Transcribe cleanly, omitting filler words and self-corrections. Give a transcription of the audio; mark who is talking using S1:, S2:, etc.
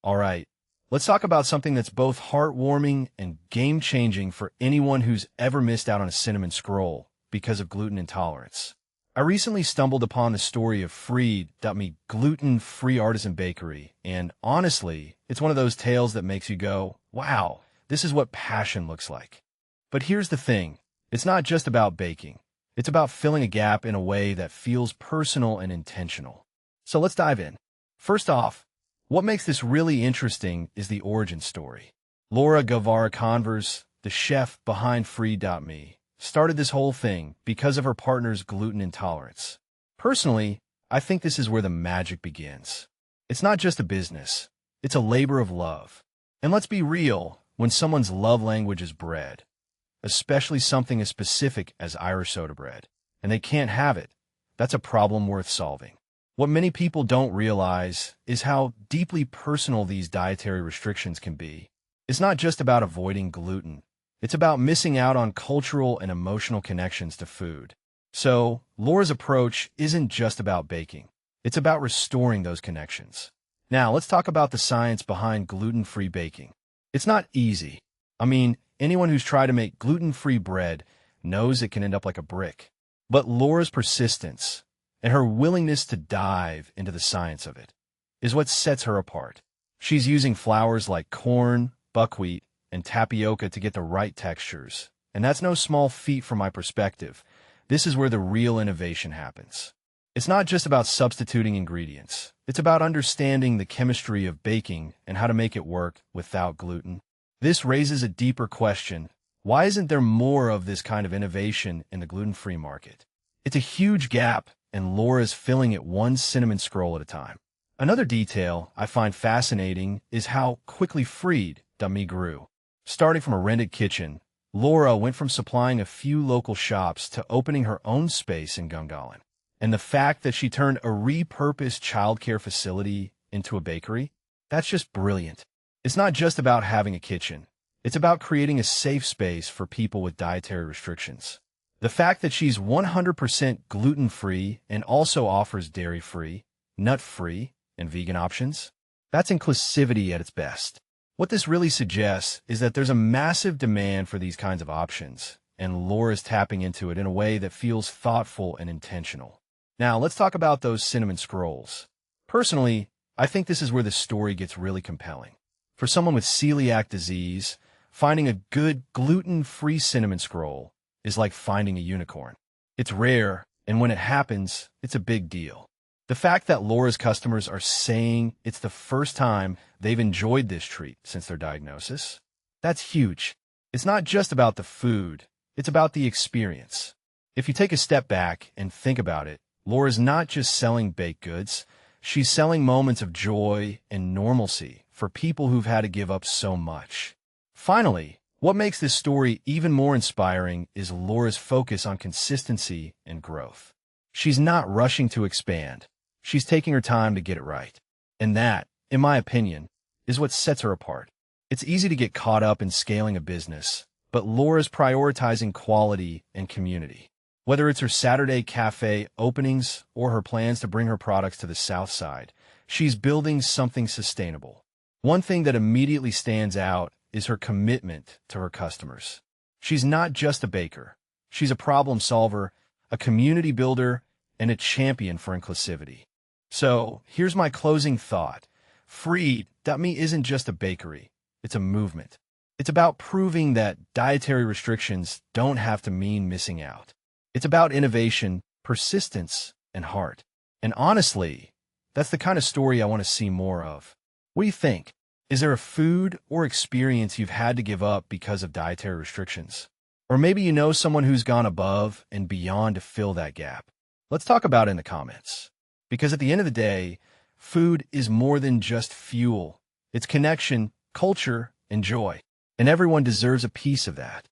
S1: All right, let's talk about something that's both heartwarming and game-changing for anyone who's ever missed out on a cinnamon scroll because of gluten intolerance. I recently stumbled upon the story of Free.me Gluten Free Artisan Bakery, and honestly, it's one of those tales that makes you go, wow, this is what passion looks like. But here's the thing, it's not just about baking. It's about filling a gap in a way that feels personal and intentional. So let's dive in. First off, what makes this really interesting is the origin story. Laura Guevara Converse, the chef behind Free.me, started this whole thing because of her partner's gluten intolerance. Personally, I think this is where the magic begins. It's not just a business, it's a labor of love. And let's be real, when someone's love language is bread, especially something as specific as Irish soda bread, and they can't have it, that's a problem worth solving. What many people don't realize is how deeply personal these dietary restrictions can be. It's not just about avoiding gluten. It's about missing out on cultural and emotional connections to food. So, Laura's approach isn't just about baking. It's about restoring those connections. Now, let's talk about the science behind gluten-free baking. It's not easy. I mean, anyone who's tried to make gluten-free bread knows it can end up like a brick. But Laura's persistence and her willingness to dive into the science of it is what sets her apart. She's using flours like corn, buckwheat, and tapioca to get the right textures. And that's no small feat from my perspective. This is where the real innovation happens. It's not just about substituting ingredients. It's about understanding the chemistry of baking and how to make it work without gluten. This raises a deeper question. Why isn't there more of this kind of innovation in the gluten-free market? It's a huge gap, and Laura's filling it one cinnamon scroll at a time. Another detail I find fascinating is how quickly Free.me grew. Starting from a rented kitchen, Laura went from supplying a few local shops to opening her own space in Gungahlin. And the fact that she turned a repurposed childcare facility into a bakery, that's just brilliant. It's not just about having a kitchen. It's about creating a safe space for people with dietary restrictions. The fact that she's 100% gluten-free and also offers dairy-free, nut-free, and vegan options, that's inclusivity at its best. What this really suggests is that there's a massive demand for these kinds of options, and Laura's tapping into it in a way that feels thoughtful and intentional. Now, let's talk about those cinnamon scrolls. Personally, I think this is where the story gets really compelling. For someone with celiac disease, finding a good gluten-free cinnamon scroll is like finding a unicorn. It's rare, and when it happens, it's a big deal. The fact that Laura's customers are saying it's the first time they've enjoyed this treat since their diagnosis, that's huge. It's not just about the food, it's about the experience. If you take a step back and think about it, Laura's not just selling baked goods, she's selling moments of joy and normalcy for people who've had to give up so much. Finally, what makes this story even more inspiring is Laura's focus on consistency and growth. She's not rushing to expand. She's taking her time to get it right. And that, in my opinion, is what sets her apart. It's easy to get caught up in scaling a business, but Laura's prioritizing quality and community. Whether it's her Saturday cafe openings or her plans to bring her products to the South Side, she's building something sustainable. One thing that immediately stands out is her commitment to her customers. She's not just a baker. She's a problem solver, a community builder, and a champion for inclusivity. So, here's my closing thought. Free.me isn't just a bakery. It's a movement. It's about proving that dietary restrictions don't have to mean missing out. It's about innovation, persistence, and heart. And honestly, that's the kind of story I want to see more of. What do you think? Is there a food or experience you've had to give up because of dietary restrictions? Or maybe you know someone who's gone above and beyond to fill that gap. Let's talk about it in the comments. Because at the end of the day, food is more than just fuel. It's connection, culture, and joy. And everyone deserves a piece of that.